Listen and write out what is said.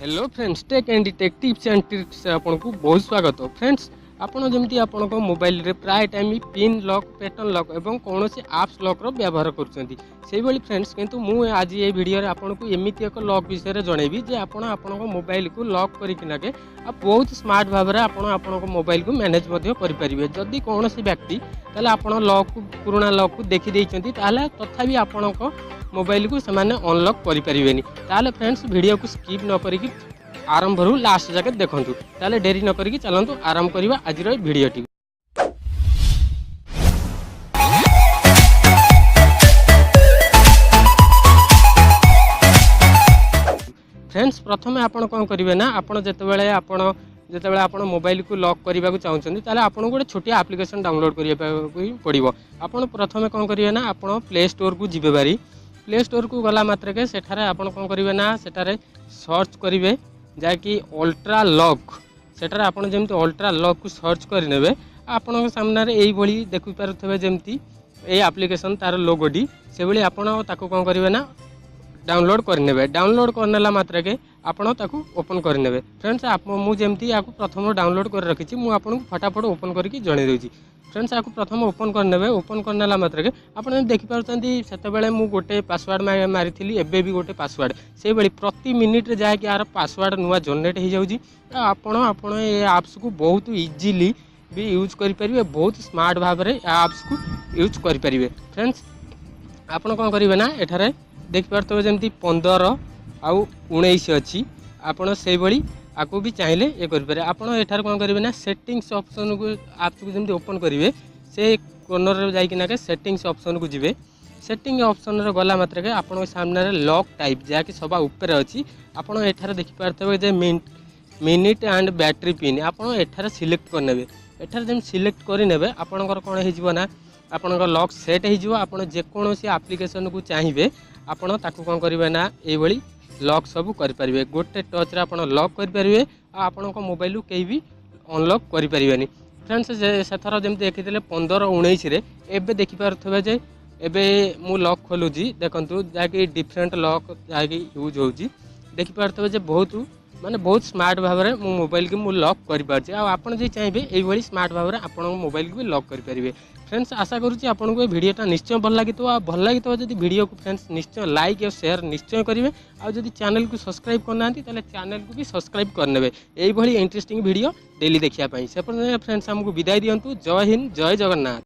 Hello friends, tech and tech tips and tricks आपको बहुत स्वागत। फ्रेंड्स, आपन जमी आपण मोबाइल रे प्राय time pin lock, pattern lock एवं कौन से आप्स लॉक रो व्यवहार करुँच। फ्रेंड्स, किंतु मु आज ये वीडियो रे आपको एमती एक लॉक विषय में जनइबी जे आपण मोबाइल को लॉक करके आप बहुत स्मार्ट भाव में आपण मोबाइल को मैनेज करें। जदि कौन व्यक्ति ताले आपण लॉक को पुराना लॉक को देखी तथापि आपण मोबाइल को सेमाने अनलॉक करें। ताले फ्रेंड्स, वीडियो को स्किप न करिक आरंभ रू लास्ट जाके देखूँ। ताले डेरी न करिक चलतु आरंभ करवा आज वीडियोटी। फ्रेंड्स, प्रथमे आपण कौन करेंगे ना, आप जितेबाला आप मोबाइल को लॉक करने को चाहते हैं आपको गोटे छोटिया एप्लिकेशन डाउनलोड करने पड़ो। आप प्रथमे कौन करेंगे ना, आप प्ले स्टोर को जीवे बारी। प्ले स्टोर को गला मात्र के सेठारे आपण कौन करेंगे ना, सेठारे सर्च करेंगे जहाँकि अल्ट्रा लॉक। सेठारे आपण जमी अल्ट्रा लॉक को सर्च करने आपण सामने यही देखिपे जमी ये एप्लिकेशन तार लोगोटी से भाई आप कौन करेंगे ना, डाउनलोड करने। डाउनलोड करनेला मात्र के आपण ताकू ओपन करने। फ्रेंड्स, मुझे या प्रथम डाउनलोड कर रखी मुझे फटाफट ओपन करके जन दूसरी। फ्रेंड्स, आपको प्रथम ओपन करने। ओपन करनेला मात्र के आप देखिपे से गोटे पासवर्ड मारी एबे भी गोटे पासवर्ड से भाई प्रति मिनिट रे जाके यार पासवर्ड नुआ जनरेट हो जाऊँगी। आपण ये आप्स को बहुत इजीली भी यूज करेंगे, बहुत स्मार्ट भाव में आप्स को यूज करेंगे। फ्रेंड्स, आपण कौन करेंगे ना, एठारे देखिपे जमी 15 आउ 19 अच्छी आपड़ से भाई आपको भी चाहिए ये करेंगे। आप कौन करेंगे ना, सेटिंग्स ऑप्शन को आप जमी ओपन करेंगे से कॉर्नर जाइना के सेटिंग्स ऑप्शन को जी। सेटिंग ऑप्शन रे गला मात्र के आपन सामने लॉक टाइप जहाँकि सभा ऊपर अच्छी आपड़ एठार देखिपे जे मिनिट एंड बैटरी पिन आपड़ एठार सिलेक्ट करने। एठार जब सिलेक्ट करने आपणकर कौन हो आपणकर लॉक सेट हो। आप जेकोसी एप्लिकेशन को चाहिए आपड़ ताकू कौन करेंगे ना, ये लॉक सब करेंगे। गोटे टच आप लॉक करेंगे। आपण मोबाइल कहीं भी अनलॉक करें। फ्रेंड्स, से थर जमी देखी 15-19 एवं देखिपे जे एबे मु लॉक खोलुची देखु जहाँकि डिफरेंट लॉक जहाँकि यूज हो देखिपे बहुत माने बहुत स्मार्ट भाव में मो मोबाइल को मुझे लॉक कर आपड़ जी चाहिए ये स्मार्ट भाव में आप मोबाइल को भी लॉक करेंगे। फ्रेंड्स, आशा करुँच आपको ये वीडियोटा निश्चय भल लगी। भल लगी जब वीडियो को फ्रेंड्स निश्चय लाइक और शेयर निश्चय करेंगे। आदि चैनल को सब्सक्राइब करना चैनल को भी सब्सक्राइब करने यही इंटरेस्टिंग वीडियो डेली देखापी। से फ्रेंड्स, हमको विदाय दिंतु। जय हिंद, जय जगन्नाथ।